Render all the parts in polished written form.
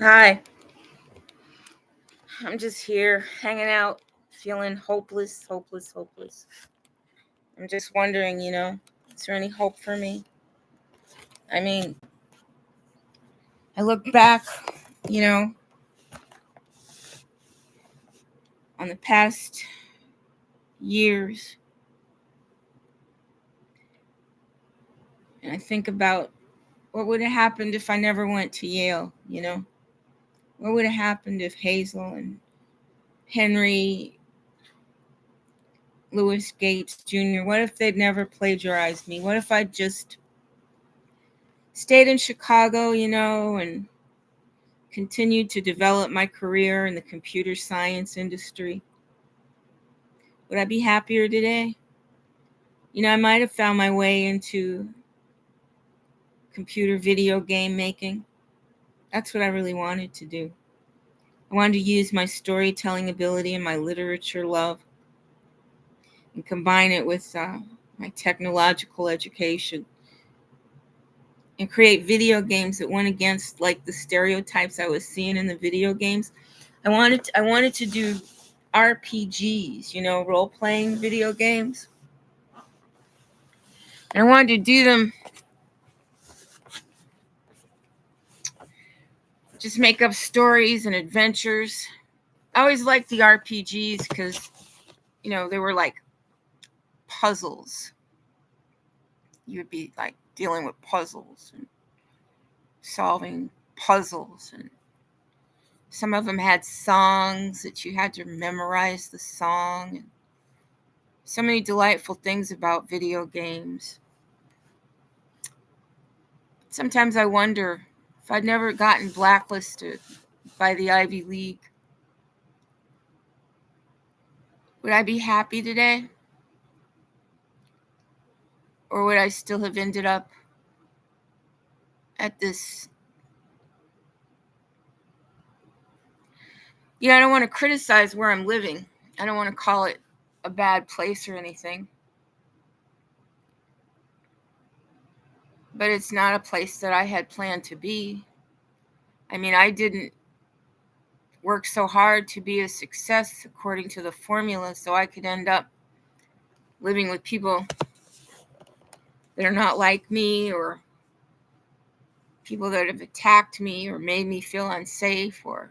Hi, I'm just here hanging out, feeling hopeless. I'm just wondering, is there any hope for me? I mean, I look back, you know, on the past years, and I think about what would have happened if I never went to Yale. What would have happened if Hazel and Henry Louis Gates Jr., what if they'd never plagiarized me? What if I just stayed in Chicago, and continued to develop my career in the computer science industry? Would I be happier today? I might have found my way into computer video game making. That's what I really wanted to do. I wanted to use my storytelling ability and my literature love and combine it with my technological education and create video games that went against like the stereotypes I was seeing in the video games. I wanted to do RPGs, role playing video games. And I wanted to do them, just make up stories and adventures. I always liked the RPGs because, they were like puzzles. You would be like dealing with puzzles and solving puzzles. And some of them had songs that you had to memorize the song. And so many delightful things about video games. Sometimes I wonder if I'd never gotten blacklisted by the Ivy League, would I be happy today? Or would I still have ended up at this? I don't want to criticize where I'm living. I don't want to call it a bad place or anything. But it's not a place that I had planned to be. I mean, I didn't work so hard to be a success according to the formula so I could end up living with people that are not like me, or people that have attacked me or made me feel unsafe or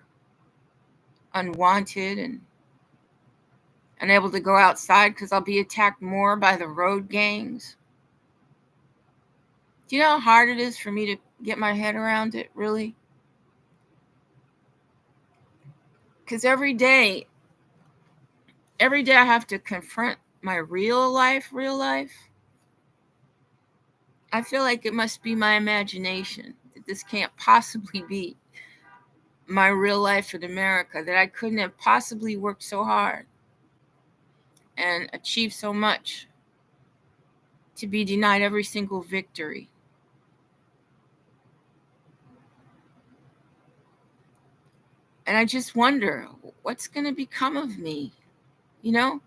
unwanted and unable to go outside because I'll be attacked more by the road gangs. Do you know how hard it is for me to get my head around it, really? Because every day I have to confront my real life. I feel like it must be my imagination, that this can't possibly be my real life in America, that I couldn't have possibly worked so hard and achieved so much to be denied every single victory. And I just wonder what's going to become of me, Even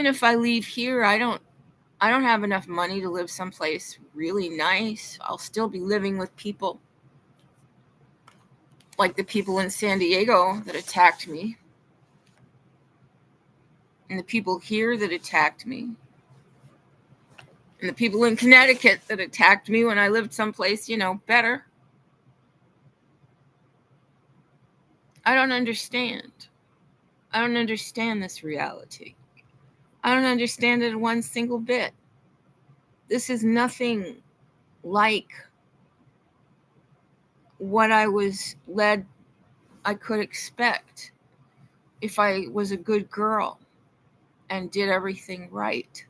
if I leave here, I don't have enough money to live someplace really nice. I'll still be living with people like the people in San Diego that attacked me, and the people here that attacked me, and the people in Connecticut that attacked me when I lived someplace, better. I don't understand. I don't understand this reality. I don't understand it one single bit. This is nothing like what I was led I could expect if I was a good girl and did everything right.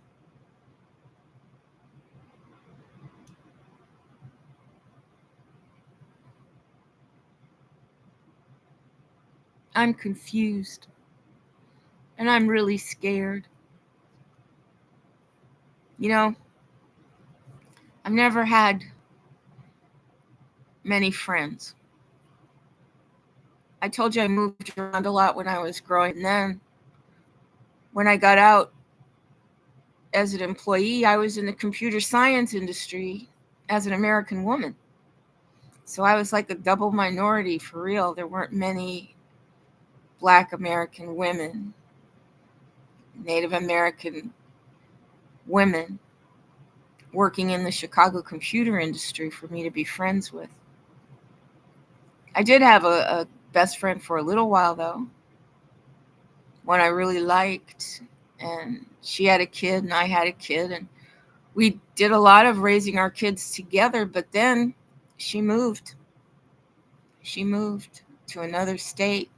I'm confused and I'm really scared. I've never had many friends. I told you I moved around a lot when I was growing. And then when I got out as an employee, I was in the computer science industry as an American woman. So I was like a double minority for real. There weren't many Black American women, Native American women working in the Chicago computer industry for me to be friends with. I did have a best friend for a little while, though, one I really liked. And she had a kid, and I had a kid. And we did a lot of raising our kids together. But then she moved. She moved to another state.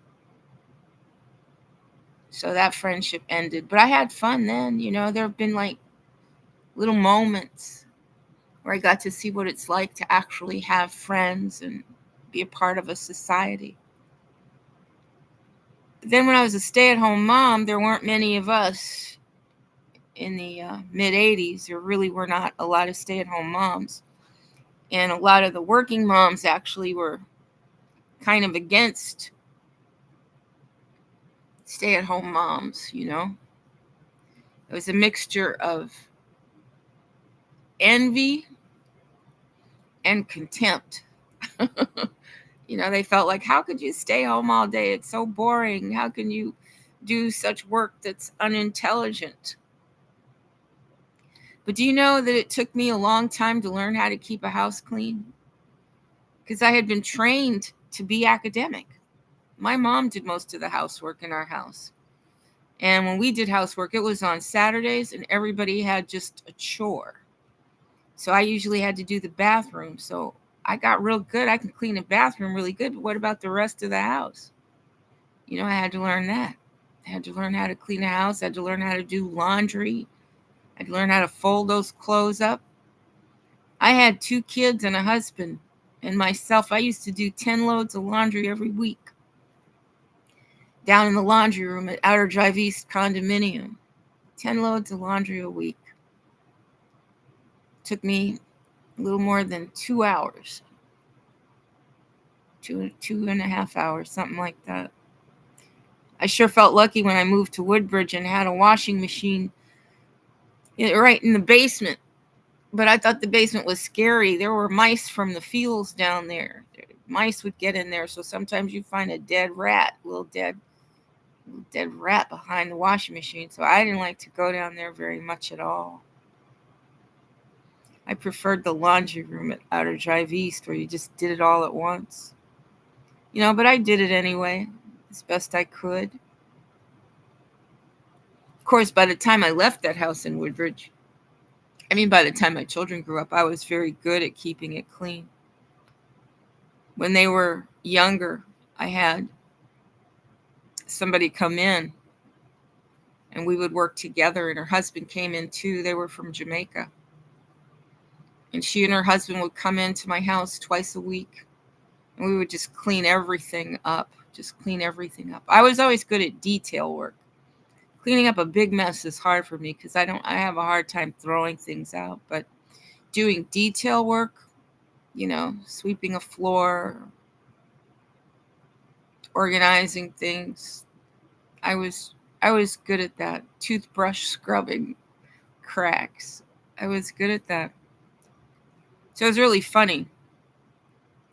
So that friendship ended. But I had fun then. There have been like little moments where I got to see what it's like to actually have friends and be a part of a society. But then when I was a stay-at-home mom, there weren't many of us in the mid-'80s. There really were not a lot of stay-at-home moms. And a lot of the working moms actually were kind of against stay-at-home moms. It was a mixture of envy and contempt. They felt like, how could you stay home all day? It's so boring. How can you do such work that's unintelligent? But do you know that it took me a long time to learn how to keep a house clean? Because I had been trained to be academic. My mom did most of the housework in our house. And when we did housework, it was on Saturdays, and everybody had just a chore. So I usually had to do the bathroom. So I got real good. I can clean a bathroom really good. But what about the rest of the house? I had to learn that. I had to learn how to clean a house. I had to learn how to do laundry. I had to learn how to fold those clothes up. I had 2 kids and a husband and myself. I used to do 10 loads of laundry every week down in the laundry room at Outer Drive East condominium. 10 loads of laundry a week. Took me a little more than 2 hours. 2.5 hours, something like that. I sure felt lucky when I moved to Woodbridge and had a washing machine right in the basement. But I thought the basement was scary. There were mice from the fields down there. Mice would get in there, so sometimes you find a dead rat, little dead rat behind the washing machine. So I didn't like to go down there very much at all. I preferred the laundry room at Outer Drive East, where you just did it all at once. But I did it anyway, as best I could. Of course, by the time I left that house in Woodbridge, by the time my children grew up, I was very good at keeping it clean. When they were younger, I had somebody come in and we would work together, and her husband came in too. They were from Jamaica. And she and her husband would come into my house twice a week, and we would just clean everything up. I was always good at detail work. Cleaning up a big mess is hard for me because I have a hard time throwing things out. But doing detail work, sweeping a floor, organizing things, I was good at that. Toothbrush scrubbing cracks. I was good at that. So it was really funny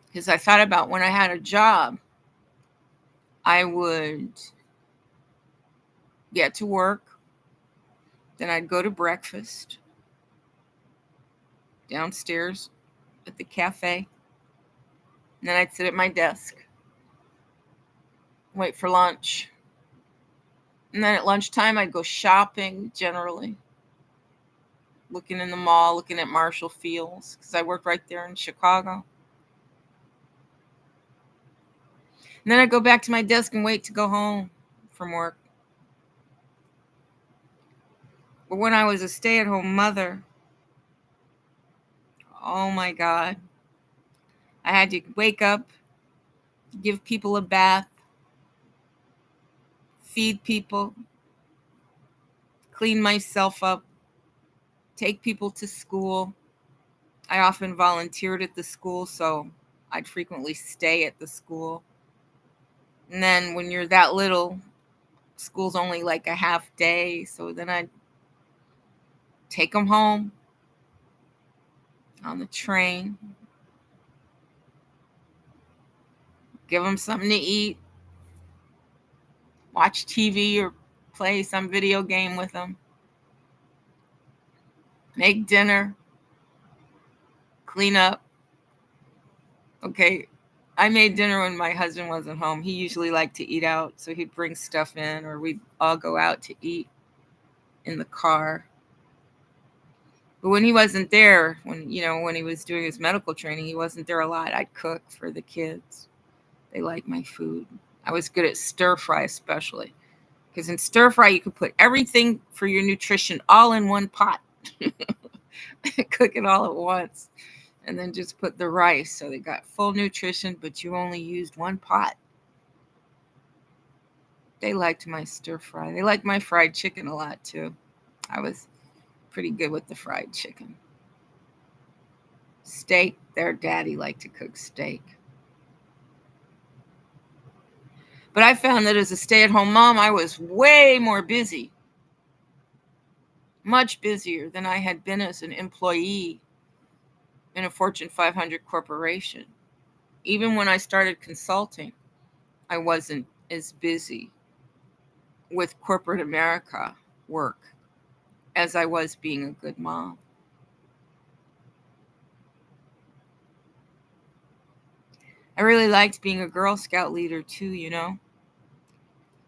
because I thought about when I had a job, I would get to work, then I'd go to breakfast downstairs at the cafe, and then I'd sit at my desk, wait for lunch. And then at lunchtime, I'd go shopping generally, looking in the mall, looking at Marshall Fields, because I worked right there in Chicago. And then I'd go back to my desk and wait to go home from work. But when I was a stay-at-home mother, oh my God, I had to wake up, give people a bath, feed people, clean myself up, take people to school. I often volunteered at the school, so I'd frequently stay at the school. And then when you're that little, school's only like a half day, so then I'd take them home on the train, give them something to eat, watch TV or play some video game with them, make dinner, clean up. Okay, I made dinner when my husband wasn't home. He usually liked to eat out, so he'd bring stuff in, or we'd all go out to eat in the car. But when he wasn't there, when he was doing his medical training, he wasn't there a lot. I'd cook for the kids. They liked my food. I was good at stir fry, especially because in stir fry you could put everything for your nutrition all in one pot. Cook it all at once, and then just put the rice, so they got full nutrition, but you only used one pot. They liked my stir fry. They liked my fried chicken a lot too. I was pretty good with the fried chicken. Steak, their daddy liked to cook steak. But I found that as a stay-at-home mom, I was way more busy, much busier than I had been as an employee in a Fortune 500 corporation. Even when I started consulting, I wasn't as busy with corporate America work as I was being a good mom. I really liked being a Girl Scout leader too,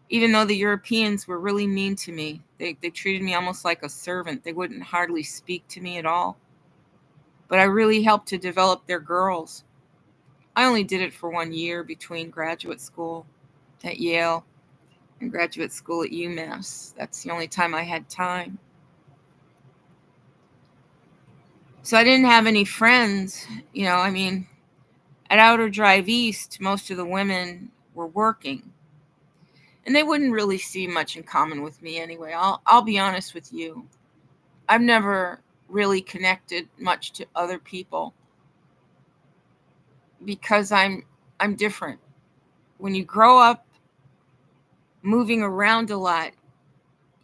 Even though the Europeans were really mean to me, they treated me almost like a servant. They wouldn't hardly speak to me at all. But I really helped to develop their girls. I only did it for 1 year between graduate school at Yale and graduate school at UMass. That's the only time I had time. So I didn't have any friends, at Outer Drive East, most of the women were working. And they wouldn't really see much in common with me anyway. I'll be honest with you. I've never really connected much to other people because I'm different. When you grow up moving around a lot,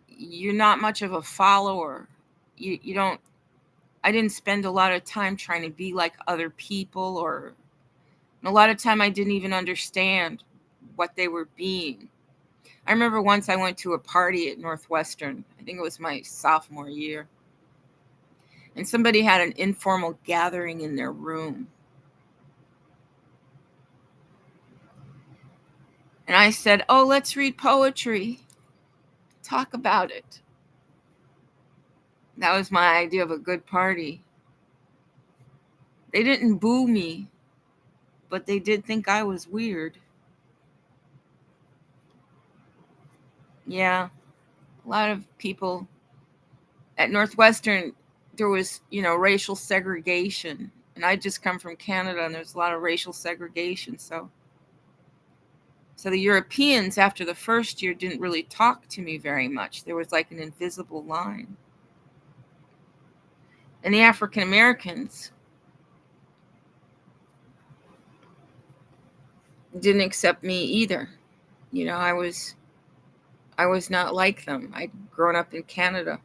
you're not much of a follower. You don't I didn't spend a lot of time trying to be like other people, or a lot of time I didn't even understand what they were being. I remember once I went to a party at Northwestern. I think it was my sophomore year. And somebody had an informal gathering in their room. And I said, "Oh, let's read poetry. Talk about it." That was my idea of a good party. They didn't boo me, but they did think I was weird. Yeah, a lot of people at Northwestern, there was, racial segregation. And I just come from Canada, and there's a lot of racial segregation. So the Europeans, after the first year, didn't really talk to me very much. There was like an invisible line. And the African Americans didn't accept me either. I was not like them. I'd grown up in Canada.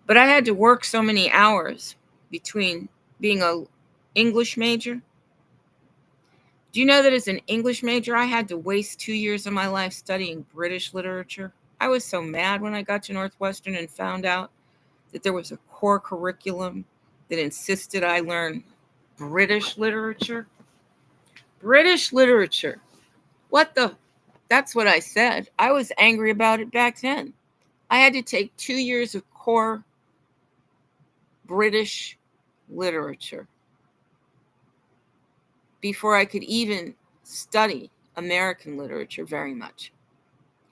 But I had to work so many hours between being a English major. Do you know that as an English major, I had to waste 2 years of my life studying British literature? I was so mad when I got to Northwestern and found out that there was a core curriculum that insisted I learn British literature. British literature. What the? That's what I said. I was angry about it back then. I had to take 2 years of core British literature before I could even study American literature very much.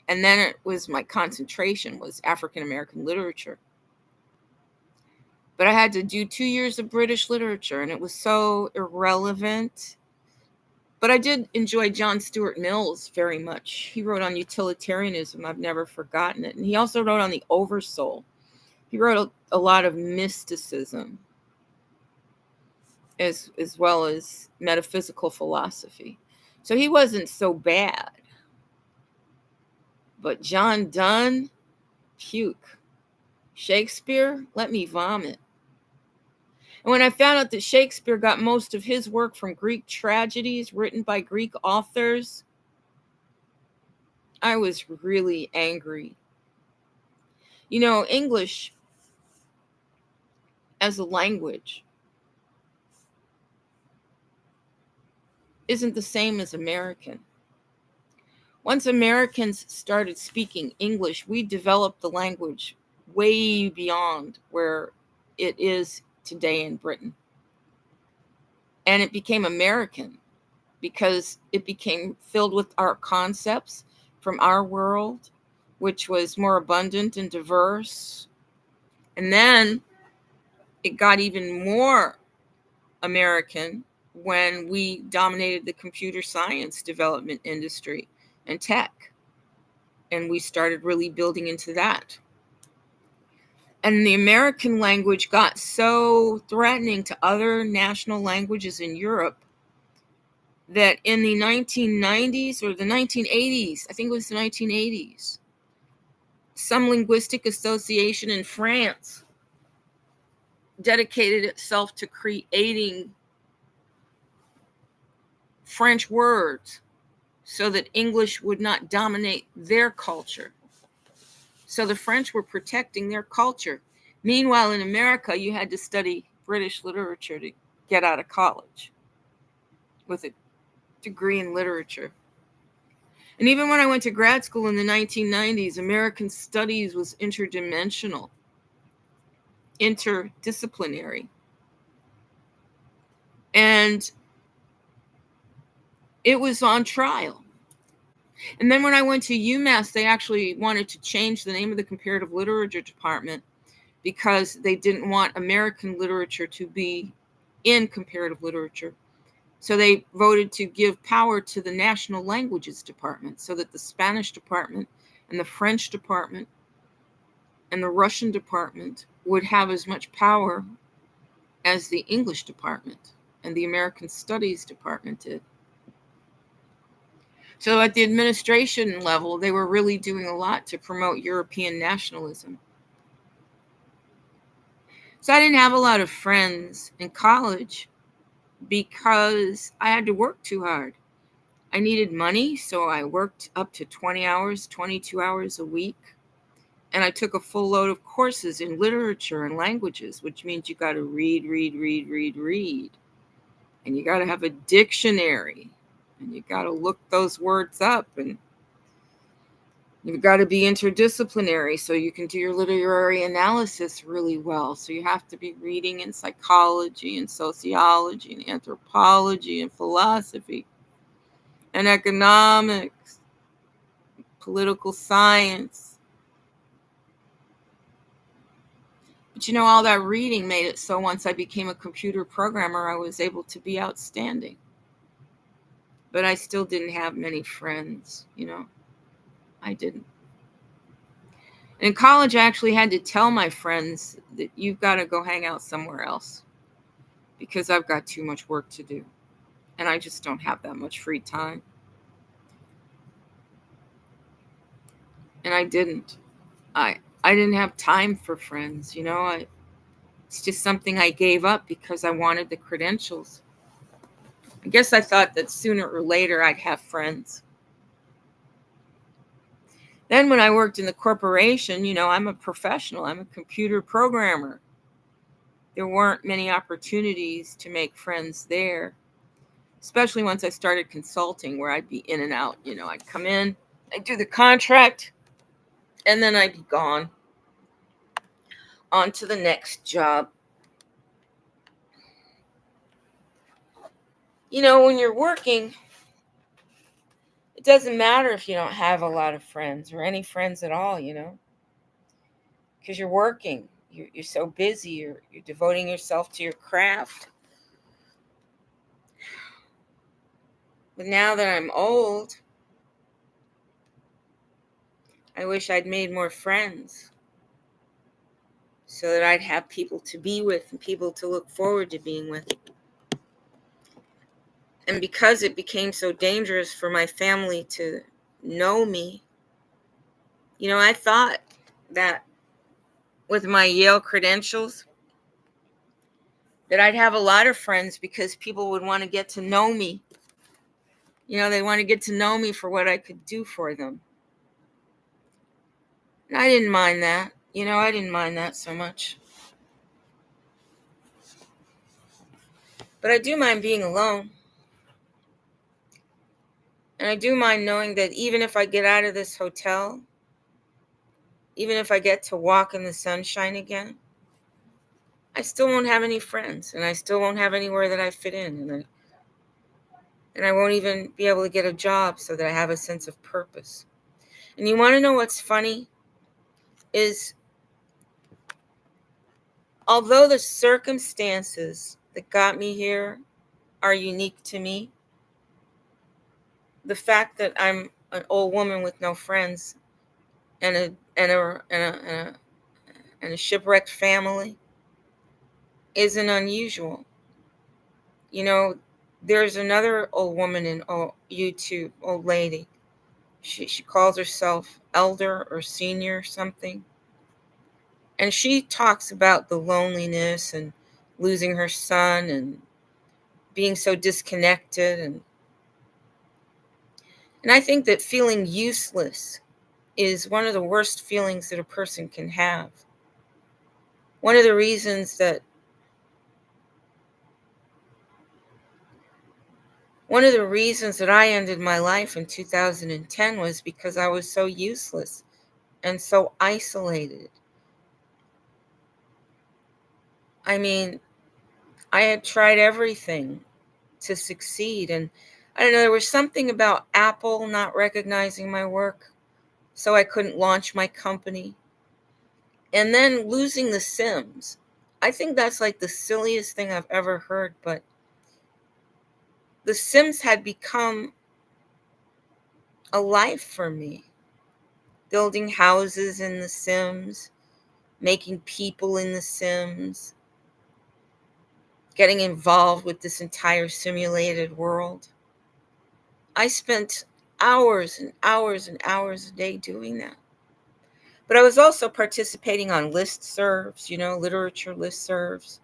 And then it was my concentration was African American literature. But I had to do 2 years of British literature, and it was so irrelevant. But I did enjoy John Stuart Mill's very much. He wrote on utilitarianism. I've never forgotten it. And he also wrote on the oversoul. He wrote a lot of mysticism as well as metaphysical philosophy. So he wasn't so bad. But John Donne, puke. Shakespeare, let me vomit. And when I found out that Shakespeare got most of his work from Greek tragedies written by Greek authors, I was really angry. English as a language isn't the same as American. Once Americans started speaking English, we developed the language way beyond where it is today in Britain. And it became American because it became filled with our concepts from our world, which was more abundant and diverse. And then it got even more American when we dominated the computer science development industry and tech. And we started really building into that. And the American language got so threatening to other national languages in Europe that in the 1990s or the 1980s, I think it was the 1980s, some linguistic association in France dedicated itself to creating French words so that English would not dominate their culture. So the French were protecting their culture. Meanwhile, in America, you had to study British literature to get out of college with a degree in literature. And even when I went to grad school in the 1990s, American studies was interdisciplinary. And it was on trial. And then when I went to UMass, they actually wanted to change the name of the comparative literature department because they didn't want American literature to be in comparative literature. So they voted to give power to the national languages department so that the Spanish department and the French department and the Russian department would have as much power as the English department and the American Studies department did. So at the administration level, they were really doing a lot to promote European nationalism. So I didn't have a lot of friends in college because I had to work too hard. I needed money, so I worked up to 20 hours, 22 hours a week. And I took a full load of courses in literature and languages, which means you got to read. And you got to have a dictionary. And you got to look those words up. And you've got to be interdisciplinary so you can do your literary analysis really well. So you have to be reading in psychology and sociology and anthropology and philosophy and economics, political science. But all that reading made it so once I became a computer programmer, I was able to be outstanding. But I still didn't have many friends, I didn't. In college, I actually had to tell my friends that you've got to go hang out somewhere else because I've got too much work to do. And I just don't have that much free time. And I didn't. I didn't have time for friends, it's just something I gave up because I wanted the credentials. I guess I thought that sooner or later I'd have friends. Then when I worked in the corporation, I'm a professional. I'm a computer programmer. There weren't many opportunities to make friends there, especially once I started consulting where I'd be in and out. I'd come in, I'd do the contract, and then I'd be gone. On to the next job. When you're working, it doesn't matter if you don't have a lot of friends or any friends at all, because you're working. You're so busy. You're devoting yourself to your craft. But now that I'm old, I wish I'd made more friends so that I'd have people to be with and people to look forward to being with. And because it became so dangerous for my family to know me, I thought that with my Yale credentials, that I'd have a lot of friends because people would want to get to know me. They want to get to know me for what I could do for them. And I didn't mind that. I didn't mind that so much. But I do mind being alone. And I do mind knowing that even if I get out of this hotel, even if I get to walk in the sunshine again, I still won't have any friends, and I still won't have anywhere that I fit in, and I won't even be able to get a job so that I have a sense of purpose. And you want to know what's funny? Is although the circumstances that got me here are unique to me, the fact that I'm an old woman with no friends and a shipwrecked family isn't unusual. There's another old woman in YouTube, old lady. She calls herself elder or senior something. And she talks about the loneliness and losing her son and being so disconnected. And I think that feeling useless is one of the worst feelings that a person can have. One of the reasons that I ended my life in 2010 was because I was so useless and so isolated. I mean, I had tried everything to succeed. And I don't know, there was something about Apple not recognizing my work, so I couldn't launch my company. And then losing The Sims. I think that's like the silliest thing I've ever heard, but The Sims had become a life for me. Building houses in The Sims, making people in The Sims, getting involved with this entire simulated world. I spent hours and hours and hours a day doing that. But I was also participating on listservs, literature listservs.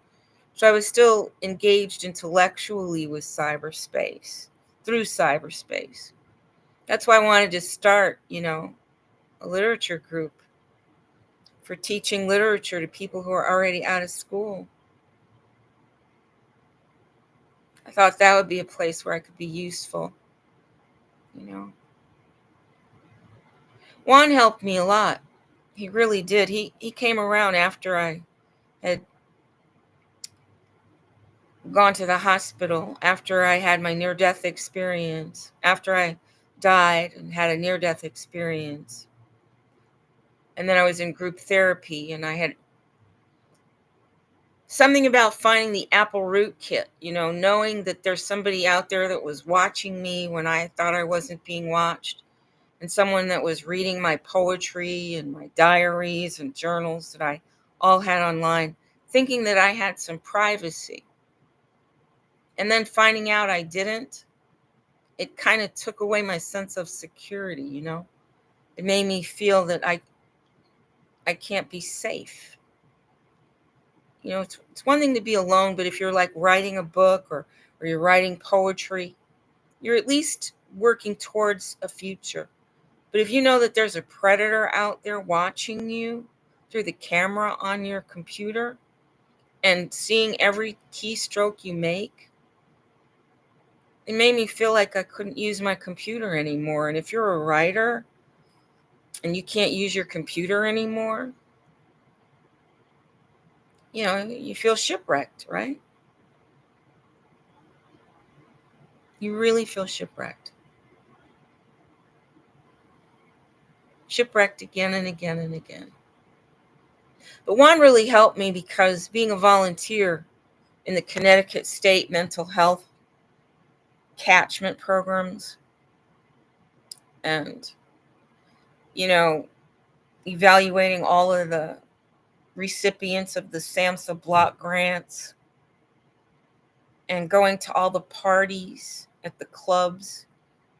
So I was still engaged intellectually with cyberspace, through cyberspace. That's why I wanted to start, a literature group for teaching literature to people who are already out of school. I thought that would be a place where I could be useful, Juan helped me a lot. He really did. He came around after I had gone to the hospital, after I had my near-death experience, after I died and had a near-death experience. And then I was in group therapy, and I had something about finding the Apple Root Kit, knowing that there's somebody out there that was watching me when I thought I wasn't being watched, and someone that was reading my poetry and my diaries and journals that I all had online, thinking that I had some privacy. And then finding out I didn't, it kind of took away my sense of security, It made me feel that I can't be safe. It's one thing to be alone, but if you're like writing a book or you're writing poetry, you're at least working towards a future. But if you know that there's a predator out there watching you through the camera on your computer and seeing every keystroke you make, it made me feel like I couldn't use my computer anymore. And if you're a writer and you can't use your computer anymore, you feel shipwrecked, right? You really feel shipwrecked. Shipwrecked again and again and again. But Juan really helped me because being a volunteer in the Connecticut State mental health catchment programs and, evaluating all of the recipients of the SAMHSA block grants and going to all the parties at the clubs.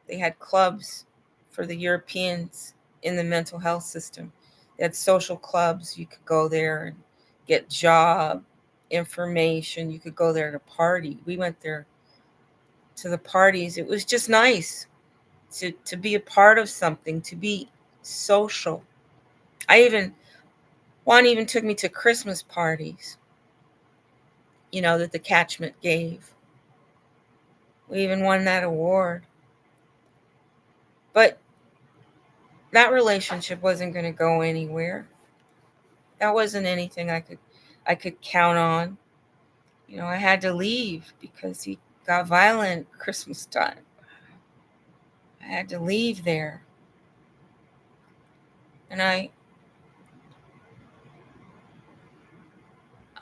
They had clubs for the Europeans in the mental health system. They had social clubs. You could go there and get a job information. You could go there to party. We went there to the parties. It was just nice to be a part of something, to be social. Juan even took me to Christmas parties, that the catchment gave. We even won that award. But that relationship wasn't going to go anywhere. That wasn't anything I could count on. I had to leave because he got violent Christmas time. I had to leave there. And I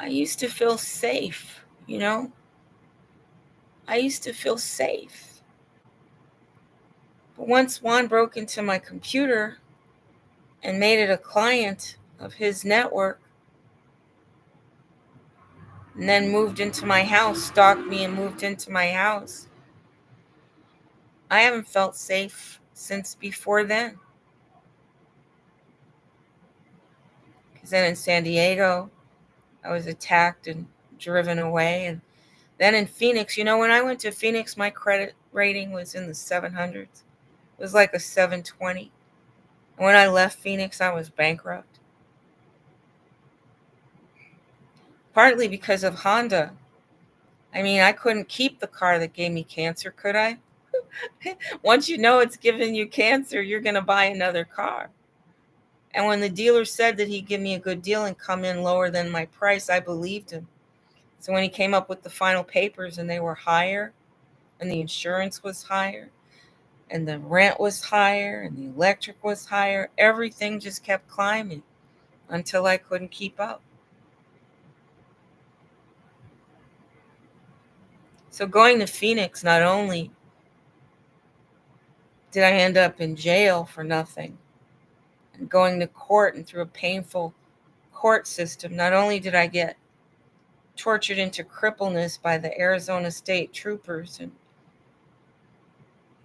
used to feel safe. I used to feel safe. But once Juan broke into my computer and made it a client of his network, and then moved into my house, stalked me and moved into my house, I haven't felt safe since before then. Because then in San Diego, I was attacked and driven away. And then in Phoenix, when I went to Phoenix, my credit rating was in the 700s. It was like a 720. And when I left Phoenix, I was bankrupt. Partly because of Honda. I mean, I couldn't keep the car that gave me cancer, could I? Once you know it's giving you cancer, you're going to buy another car. And when the dealer said that he'd give me a good deal and come in lower than my price, I believed him. So when he came up with the final papers and they were higher, and the insurance was higher, and the rent was higher, and the electric was higher, everything just kept climbing until I couldn't keep up. So going to Phoenix, not only did I end up in jail for nothing, and going to court and through a painful court system, not only did I get tortured into crippleness by the Arizona State Troopers and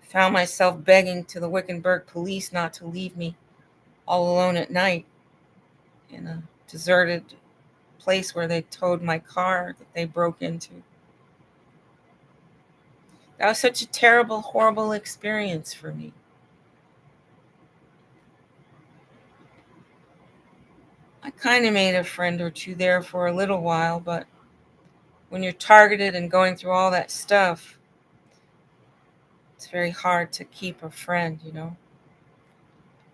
found myself begging to the Wickenburg police not to leave me all alone at night in a deserted place where they towed my car that they broke into. That was such a terrible, horrible experience for me. I kind of made a friend or two there for a little while, but when you're targeted and going through all that stuff, it's very hard to keep a friend.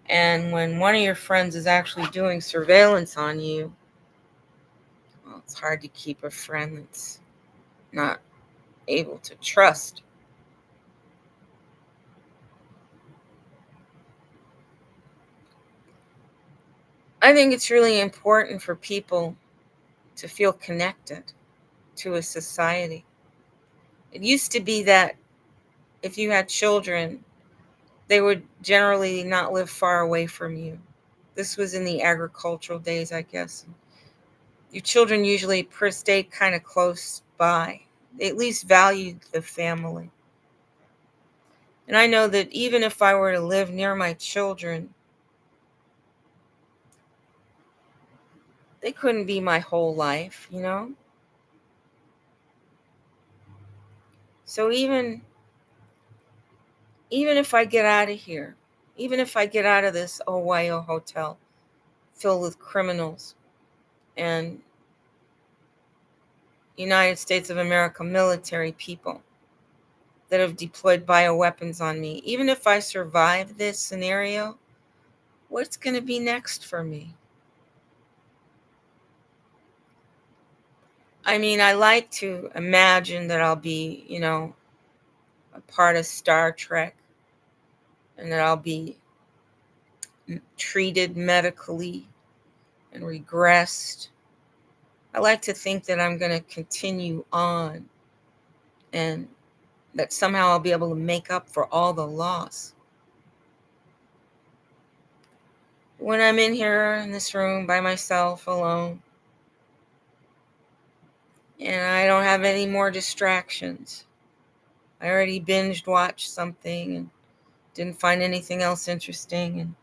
And when one of your friends is actually doing surveillance on you, well, it's hard to keep a friend that's not able to trust. I think it's really important for people to feel connected to a society. It used to be that if you had children, they would generally not live far away from you. This was in the agricultural days, I guess. Your children usually stayed kind of close by. They at least valued the family. And I know that even if I were to live near my children, they couldn't be my whole life. So even if I get out of here, even if I get out of this Ohio hotel filled with criminals and United States of America military people that have deployed bioweapons on me, even if I survive this scenario, what's going to be next for me? I mean, I like to imagine that I'll be, a part of Star Trek and that I'll be treated medically and regressed. I like to think that I'm going to continue on and that somehow I'll be able to make up for all the loss. When I'm in here in this room by myself, alone, and I don't have any more distractions, I already binged watched something and didn't find anything else interesting, and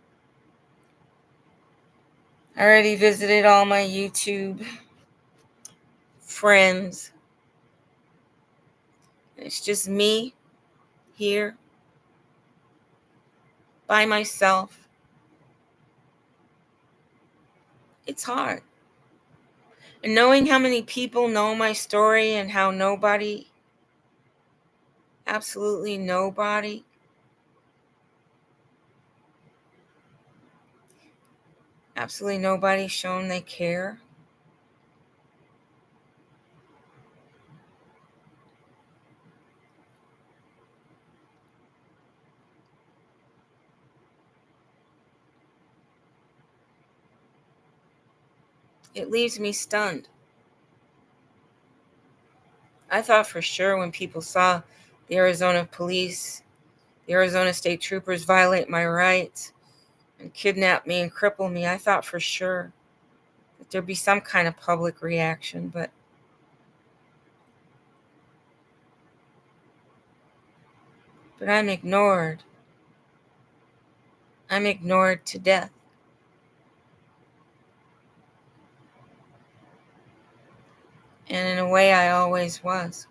I already visited all my YouTube friends. It's just me here by myself. It's hard. And knowing how many people know my story and how nobody, absolutely nobody, shown they care. It leaves me stunned. I thought for sure when people saw the Arizona police, the Arizona state troopers violate my rights and kidnap me and cripple me, I thought for sure that there'd be some kind of public reaction, but I'm ignored. I'm ignored to death. And in a way, I always was.